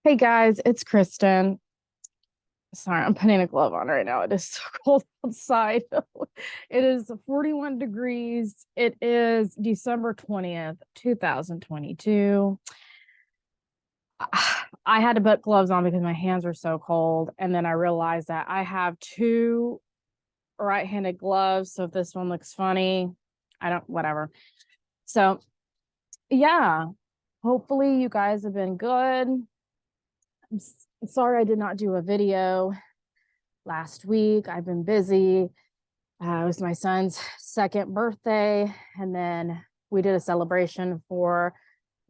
Hey guys, it's Kristen. Sorry, I'm putting a glove on right now. It is so cold outside. It is 41 degrees. It is December 20th, 2022. I had to put gloves on because my hands were so cold. And then I realized that I have two right-handed gloves. So if this one looks funny, I don't, whatever. So yeah, hopefully you guys have been good. Sorry I did not do a video last week. I've been busy. It was my son's second birthday, and then we did a celebration for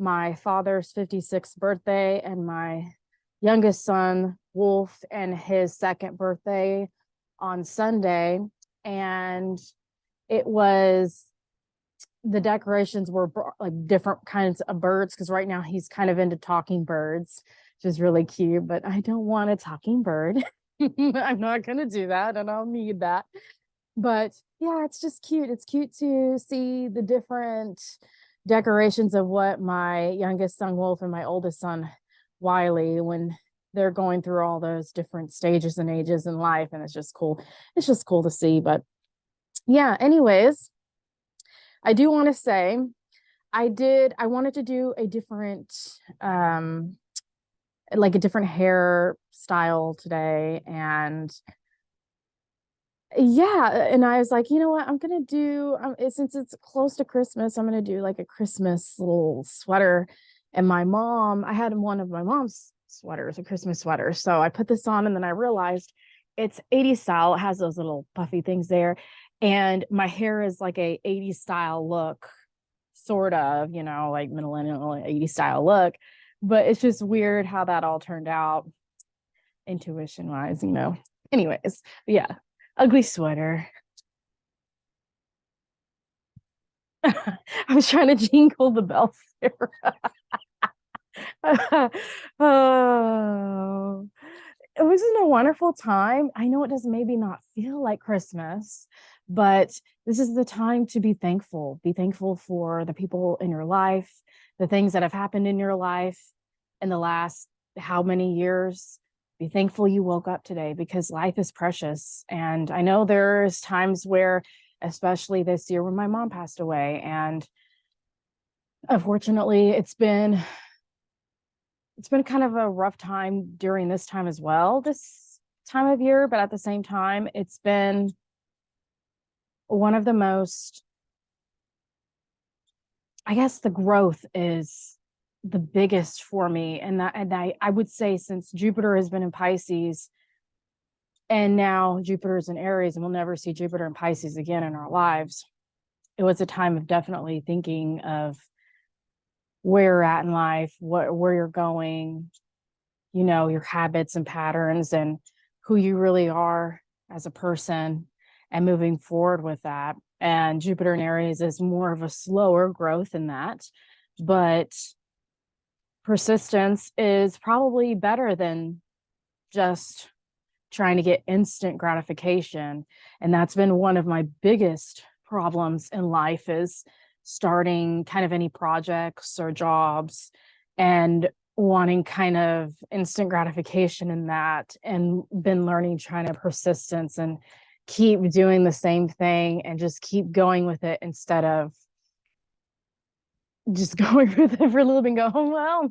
my father's 56th birthday and my youngest son, Wolf, and his second birthday on Sunday. And it was the decorations were like different kinds of birds because right now he's kind of into talking birds, which is really cute, but I don't want a talking bird. I'm not going to do that and I'll need that. But yeah, it's just cute. It's cute to see the different decorations of what my youngest son Wolf and my oldest son Wiley, when they're going through all those different stages and ages in life. And it's just cool. It's just cool to see. But yeah, anyways, I do want to say I wanted to do a different like a different hair style today. And yeah, and I was like, you know what, I'm gonna do since it's close to Christmas, I'm gonna do like a Christmas little sweater. And my mom, I had one of my mom's sweaters, a Christmas sweater. So I put this on and then I realized it's 80s style. It has those little puffy things there. And my hair is like a 80s style look, sort of, like millennial 80s style look. But it's just weird how that all turned out intuition wise. Anyways, yeah, ugly sweater. I was trying to jingle the bells there. Oh, it was a wonderful time. I know it does maybe not feel like Christmas, but this is the time to be thankful. Be thankful for the people in your life, the things that have happened in your life in the last how many years. Be thankful you woke up today because life is precious. And I know there's times where, especially this year when my mom passed away, and unfortunately it's been kind of a rough time during this time as well, this time of year, but at the same time, it's been one of the most, I guess the growth is the biggest for me. And I would say since Jupiter has been in Pisces and now Jupiter is in Aries, and we'll never see Jupiter in Pisces again in our lives, it was a time of definitely thinking of where you're at in life, where you're going, your habits and patterns and who you really are as a person and moving forward with that. And Jupiter in Aries is more of a slower growth in that, but persistence is probably better than just trying to get instant gratification. And that's been one of my biggest problems in life is starting kind of any projects or jobs and wanting kind of instant gratification in that, and been learning trying to persistence and keep doing the same thing and just keep going with it instead of just going with it for a little bit and go, oh, well,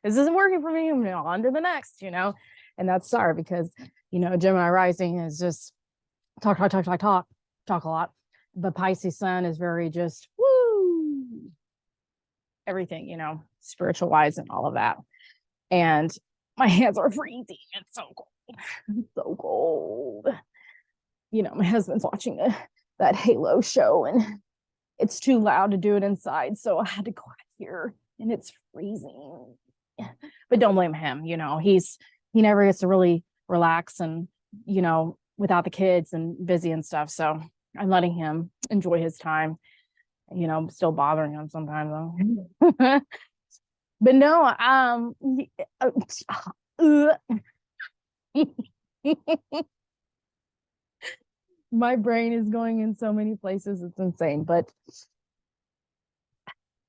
this isn't working for me. I'm on to the next. And that's sorry because, Gemini rising is just talk, talk, talk, talk, talk, talk a lot. But Pisces sun is very just woo, everything, spiritual wise and all of that. And my hands are freezing. It's so cold. It's so cold. My husband's watching that Halo show and it's too loud to do it inside. So I had to go out here and it's freezing. But don't blame him. He never gets to really relax and, without the kids and busy and stuff. So I'm letting him enjoy his time, still bothering him sometimes though. But no, my brain is going in so many places. It's insane. But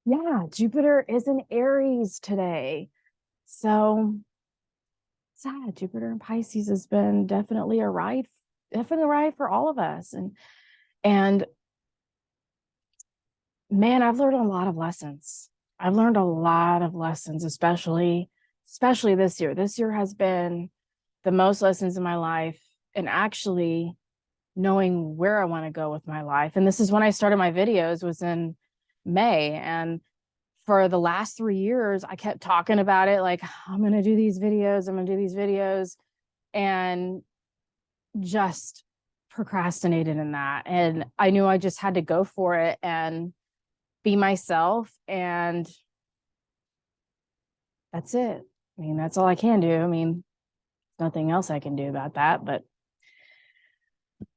yeah, Jupiter is in Aries today. So sad. Jupiter in Pisces has been definitely a ride for all of us. And man, I've learned a lot of lessons. I've learned a lot of lessons, especially this year. This year has been the most lessons in my life, and actually knowing where I want to go with my life. And this is when I started my videos, was in May. And for the last 3 years, I kept talking about it, like, I'm going to do these videos, I'm going to do these videos, and just procrastinated in that. And I knew I just had to go for it and be myself. And that's it. I mean, that's all I can do. I mean, nothing else I can do about that, but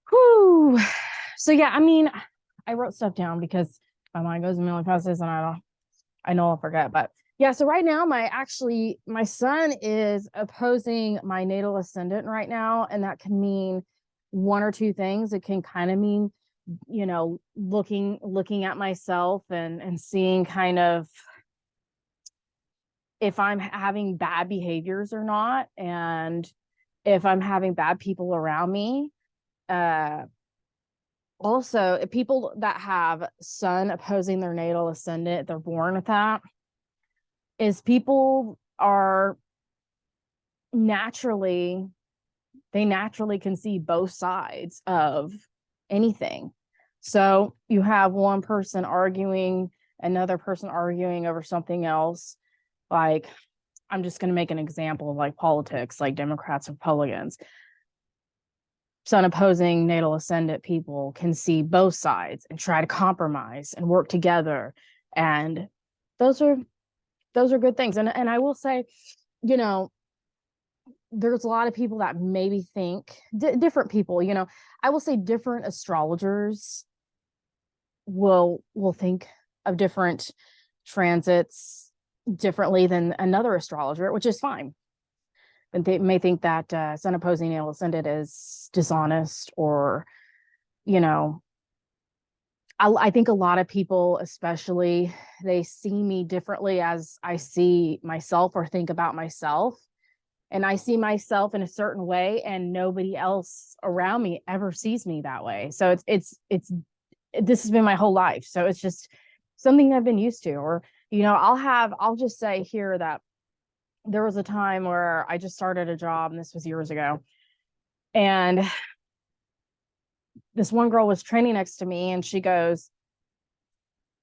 whew. So yeah, I mean, I wrote stuff down because my mind goes a million places and I know I'll forget, but yeah. So right now, my son is opposing my natal ascendant right now. And that can mean one or two things. It can kind of mean, looking at myself and seeing kind of if I'm having bad behaviors or not, and if I'm having bad people around me. Also, people that have sun opposing their natal ascendant, they're born with that, is people are naturally can see both sides of anything. So you have one person arguing, another person arguing over something else. Like, I'm just going to make an example of like politics, like Democrats and Republicans. Sun opposing natal ascendant people can see both sides and try to compromise and work together. And those are good things. And I will say, there's a lot of people that maybe think different people, I will say different astrologers will think of different transits differently than another astrologer, which is fine. And they may think that sun opposing natal ascendant is dishonest, or, I think a lot of people, especially, they see me differently as I see myself or think about myself. And I see myself in a certain way, and nobody else around me ever sees me that way. So this has been my whole life. So it's just something I've been used to. Or, I'll just say here that there was a time where I just started a job, and this was years ago. And this one girl was training next to me, and she goes,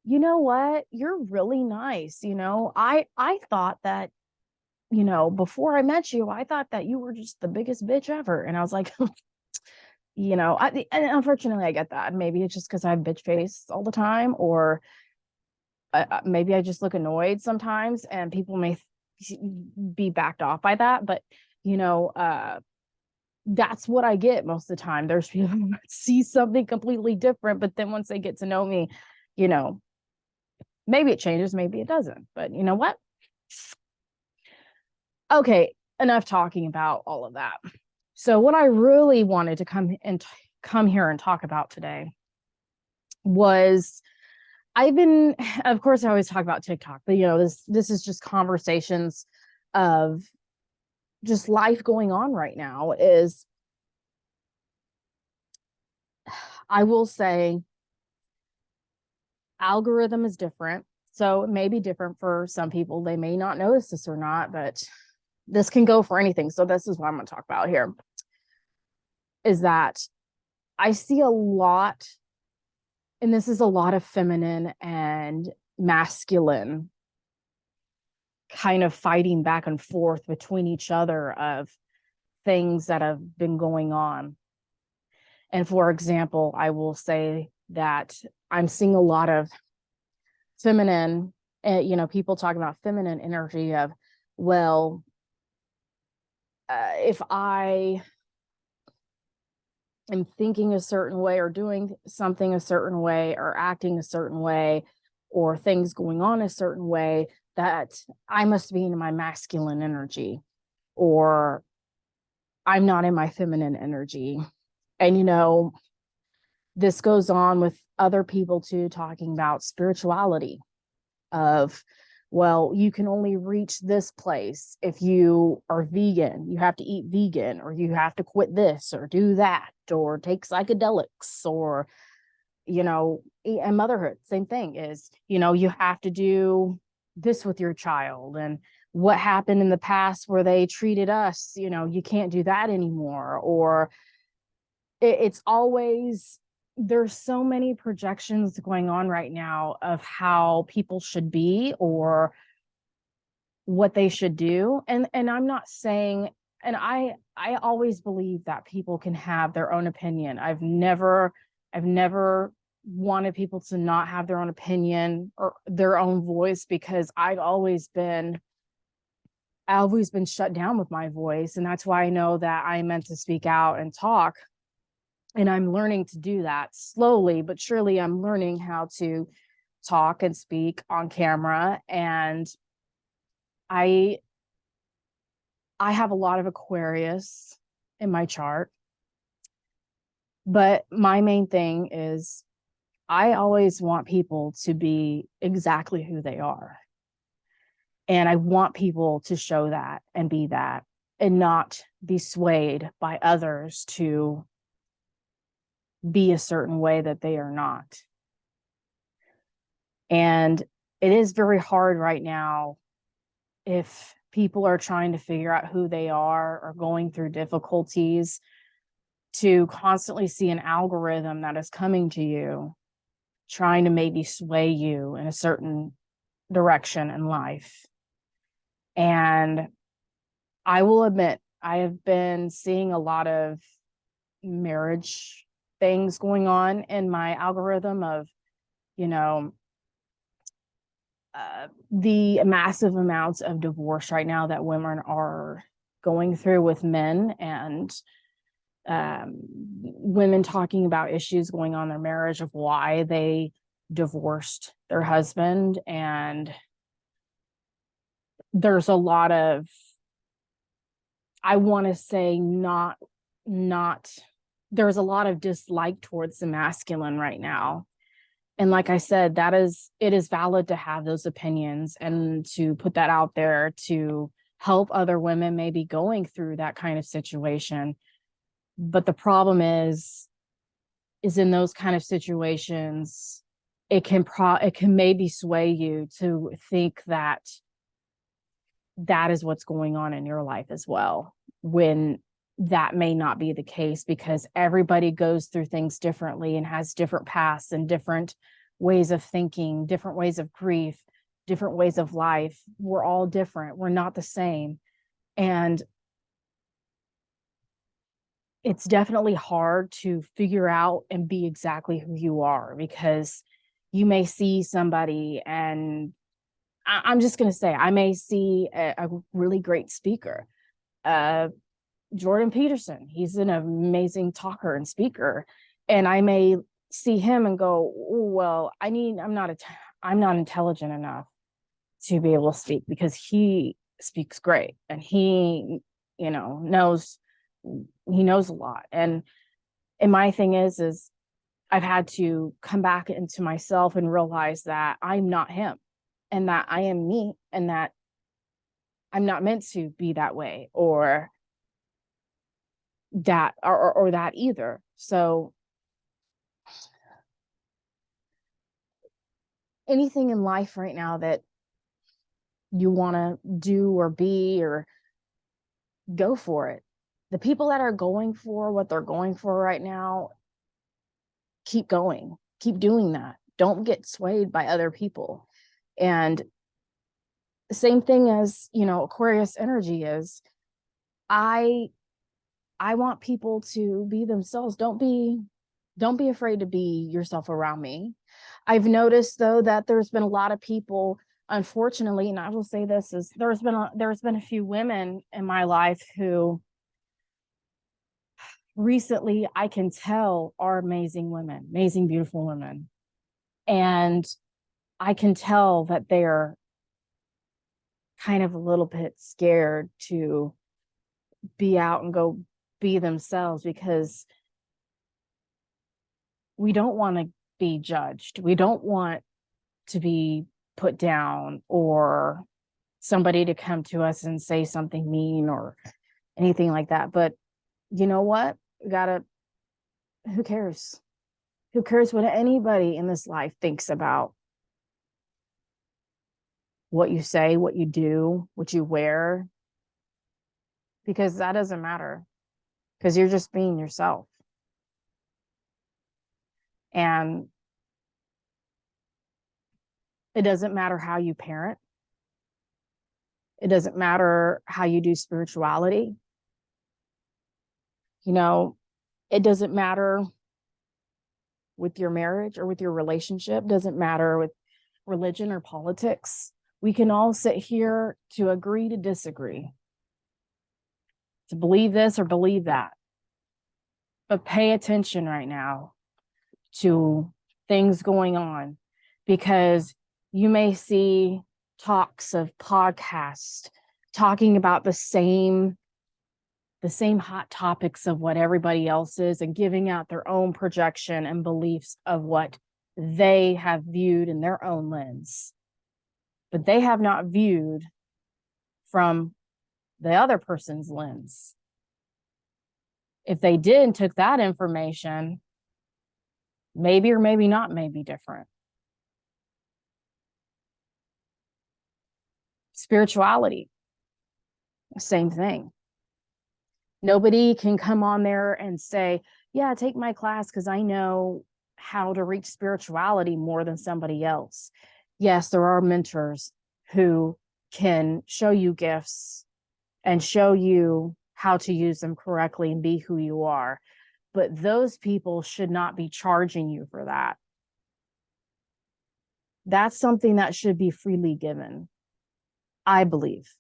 "You know what? You're really nice. I thought that, before I met you, I thought that you were just the biggest bitch ever." And I was like, and unfortunately I get that. Maybe it's just because I have bitch face all the time, or maybe I just look annoyed sometimes, and people may be backed off by that. But, that's what I get most of the time. There's people that see something completely different, but then once they get to know me, maybe it changes, maybe it doesn't. But you know what? Okay, enough talking about all of that. So what I really wanted to come here and talk about today was, of course, I always talk about TikTok, but this is just conversations of just life going on right now. Is, I will say, algorithm is different. So it may be different for some people. They may not notice this or not, but this can go for anything. So this is what I'm going to talk about here, is that I see a lot, and this is a lot of feminine and masculine kind of fighting back and forth between each other of things that have been going on. And for example, I will say that I'm seeing a lot of feminine, people talking about feminine energy of, well, if I am thinking a certain way, or doing something a certain way, or acting a certain way, or things going on a certain way, that I must be in my masculine energy, or I'm not in my feminine energy. And, this goes on with other people too, talking about spirituality of, well, you can only reach this place if you are vegan. You have to eat vegan, or you have to quit this or do that, or take psychedelics, or, and motherhood, same thing is, you have to do this with your child. And what happened in the past where they treated us, you can't do that anymore. Or it's always, there's so many projections going on right now of how people should be or what they should do. And I'm not saying, and I always believe that people can have their own opinion. I've never wanted people to not have their own opinion or their own voice, because I've always been shut down with my voice. And that's why I know that I'm meant to speak out and talk. And I'm learning to do that slowly, but surely. I'm learning how to talk and speak on camera. And I have a lot of Aquarius in my chart. But my main thing is I always want people to be exactly who they are. And I want people to show that and be that, and not be swayed by others to be a certain way that they are not. And it is very hard right now, if people are trying to figure out who they are or going through difficulties, to constantly see an algorithm that is coming to you, trying to maybe sway you in a certain direction in life. And I will admit, I have been seeing a lot of marriage things going on in my algorithm of, the massive amounts of divorce right now that women are going through with men, and women talking about issues going on in their marriage of why they divorced their husband. And there's a lot of, I want to say, not there's a lot of dislike towards the masculine right now. And like I said, it is valid to have those opinions and to put that out there to help other women maybe going through that kind of situation. But the problem is in those kind of situations, it can maybe sway you to think that that is what's going on in your life as well, when that may not be the case, because everybody goes through things differently and has different paths and different ways of thinking, different ways of grief, different ways of life. We're all different. We're not the same. And it's definitely hard to figure out and be exactly who you are, because you may see somebody, and I'm just going to say, I may see a really great speaker, Jordan Peterson. He's an amazing talker and speaker. And I may see him and go, well, I'm not intelligent enough to be able to speak, because he speaks great and he, knows a lot. And my thing is I've had to come back into myself and realize that I'm not him, and that I am me, and that I'm not meant to be that way, or that or that either. So anything in life right now that you want to do or be, or go for it. The people that are going for what they're going for right now, keep going, keep doing that. Don't get swayed by other people. And the same thing as, Aquarius energy is, I want people to be themselves. Don't be afraid to be yourself around me. I've noticed, though, that there's been a lot of people, unfortunately, and I will say this, is there's been a few women in my life who recently I can tell are amazing women, amazing, beautiful women. And I can tell that they're kind of a little bit scared to be out and go be themselves, because we don't want to be judged. We don't want to be put down or somebody to come to us and say something mean or anything like that. But you know what? Who cares? Who cares what anybody in this life thinks about what you say, what you do, what you wear? Because that doesn't matter, because you're just being yourself. And it doesn't matter how you parent. It doesn't matter how you do spirituality. You know, it doesn't matter with your marriage or with your relationship. It doesn't matter with religion or politics. We can all sit here to agree to disagree, to believe this or believe that. But pay attention right now to things going on, because you may see talks of podcasts talking about the same hot topics of what everybody else is and giving out their own projection and beliefs of what they have viewed in their own lens. But they have not viewed from the other person's lens. If they did and took that information, maybe or maybe not, may be different. Spirituality, same thing. Nobody can come on there and say, yeah, take my class because I know how to reach spirituality more than somebody else. Yes, there are mentors who can show you gifts and show you how to use them correctly and be who you are. But those people should not be charging you for that. That's something that should be freely given, I believe.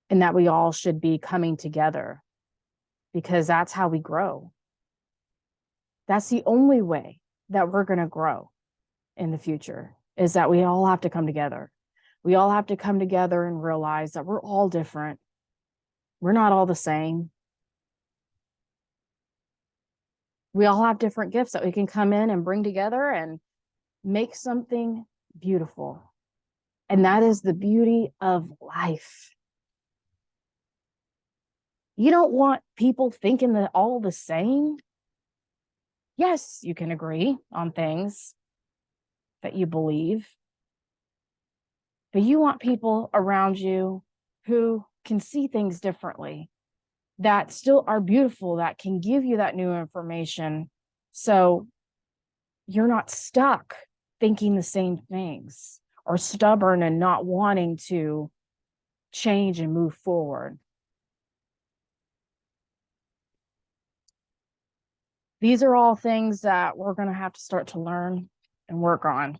And that we all should be coming together, because that's how we grow. That's the only way that we're going to grow in the future, is that we all have to come together. We all have to come together and realize that we're all different. We're not all the same. We all have different gifts that we can come in and bring together and make something beautiful. And that is the beauty of life. You don't want people thinking that all the same. Yes, you can agree on things that you believe, but you want people around you who can see things differently, that still are beautiful, that can give you that new information. So you're not stuck thinking the same things or stubborn and not wanting to change and move forward. These are all things that we're going to have to start to learn and work on,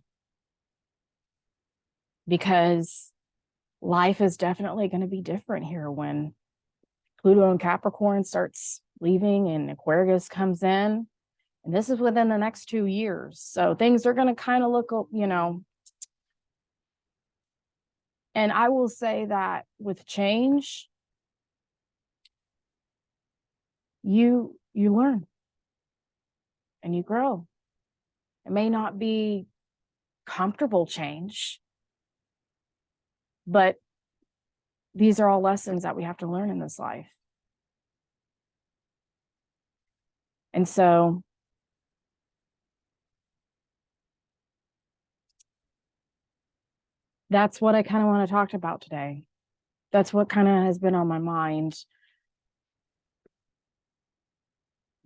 because life is definitely going to be different here when Pluto and Capricorn starts leaving and Aquarius comes in. And this is within the next 2 years. So things are going to kind of look, and I will say that with change, you learn and you grow. It may not be comfortable change, but these are all lessons that we have to learn in this life. And so that's what I kind of want to talk about today. That's what kind of has been on my mind.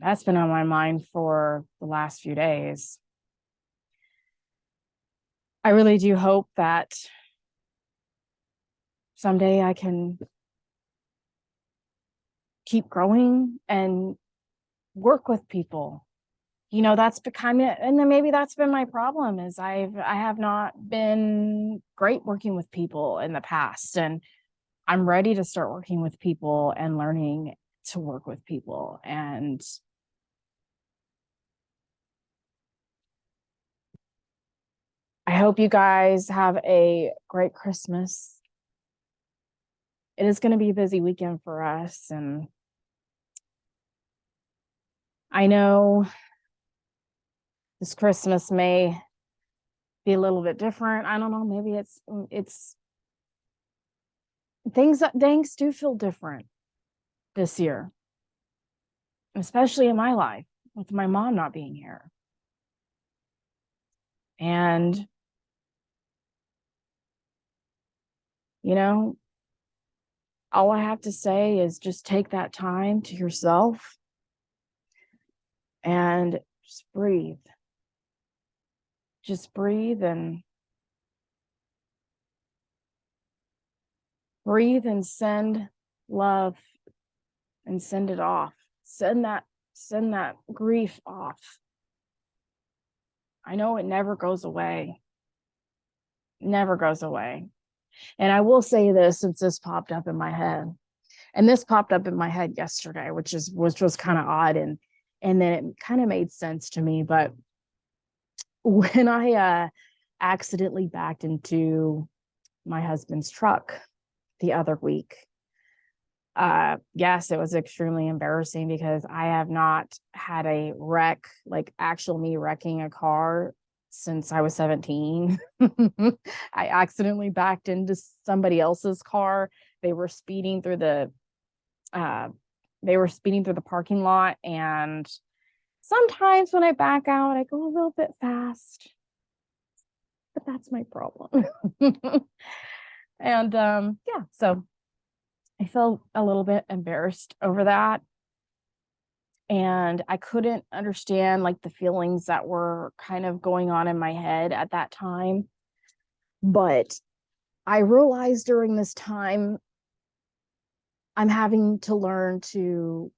That's been on my mind for the last few days. I really do hope that someday I can keep growing and work with people. That's become it. And then maybe that's been my problem, is I have not been great working with people in the past. And I'm ready to start working with people and learning to work with people. And I hope you guys have a great Christmas. It is going to be a busy weekend for us. And I know this Christmas may be a little bit different. I don't know. Maybe it's things do feel different this year, especially in my life with my mom not being here. And, you know, all I have to say is just take that time to yourself and just breathe. Just breathe and send love and send it off. Send that grief off. I know it never goes away. Never goes away. And I will say this, since this popped up in my head, and this popped up in my head yesterday, which was kind of odd, and then it kind of made sense to me. But when I accidentally backed into my husband's truck the other week, yes, it was extremely embarrassing because I have not had a wreck, like actual me wrecking a car, since I was 17. I accidentally backed into somebody else's car. They were speeding through the parking lot, and sometimes when I back out, I go a little bit fast, but that's my problem. And yeah, so I felt a little bit embarrassed over that. And I couldn't understand like the feelings that were kind of going on in my head at that time. But I realized during this time, I'm having to learn to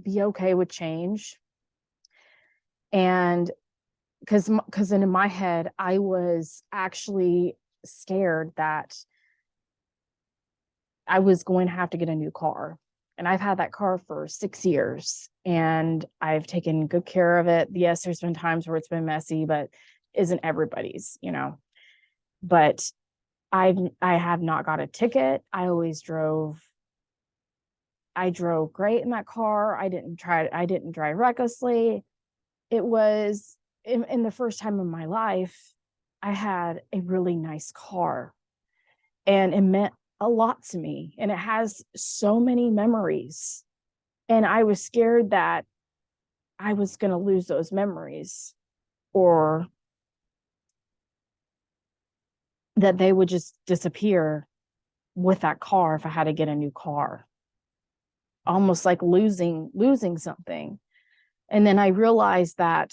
be okay with change. And because in my head, I was actually scared that I was going to have to get a new car. And I've had that car for 6 years and I've taken good care of it. Yes, there's been times where it's been messy, but isn't everybody's, But I have not got a ticket. I drove great in that car. I didn't drive recklessly. It was in the first time in my life, I had a really nice car, and it meant a lot to me, and it has so many memories. And I was scared that I was going to lose those memories, or that they would just disappear with that car if I had to get a new car. Almost like losing something. And then I realized that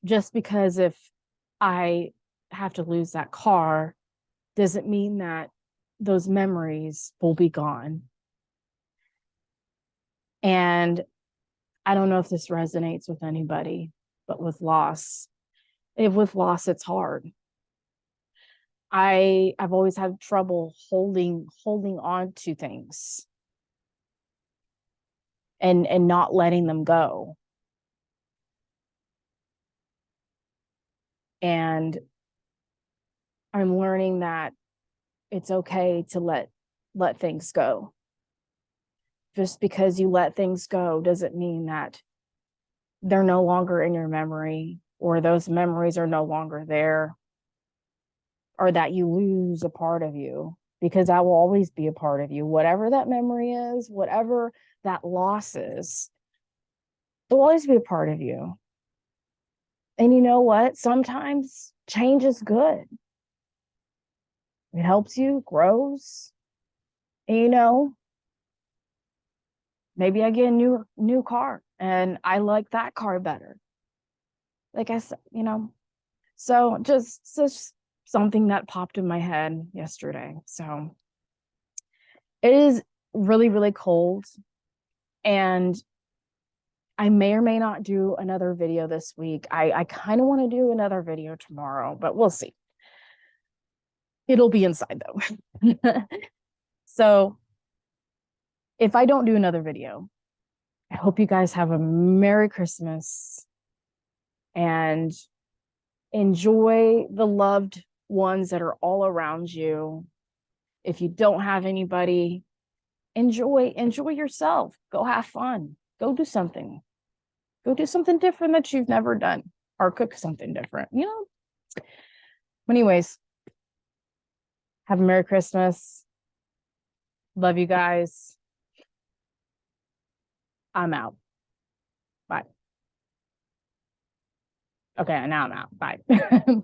just because if I have to lose that car doesn't mean that those memories will be gone. And I don't know if this resonates with anybody, but with loss, it's hard. I've always had trouble holding on to things and not letting them go. And I'm learning that it's okay to let things go. Just because you let things go doesn't mean that they're no longer in your memory, or those memories are no longer there, or that you lose a part of you, because that will always be a part of you. Whatever that memory is, whatever that loss is, it will always be a part of you. And you know what? Sometimes change is good. It helps you, grows. And, maybe I get a new car and I like that car better. Like I said, so just something that popped in my head yesterday. So it is really, really cold, and I may or may not do another video this week. I kind of want to do another video tomorrow, but we'll see. It'll be inside though. So if I don't do another video, I hope you guys have a Merry Christmas and enjoy the loved ones that are all around you. If you don't have anybody, enjoy yourself. Go have fun. Go do something different that you've never done. or cook something different, you know? Anyways, have a Merry Christmas. Love you guys. I'm out. Bye. Okay, now I'm out. Bye.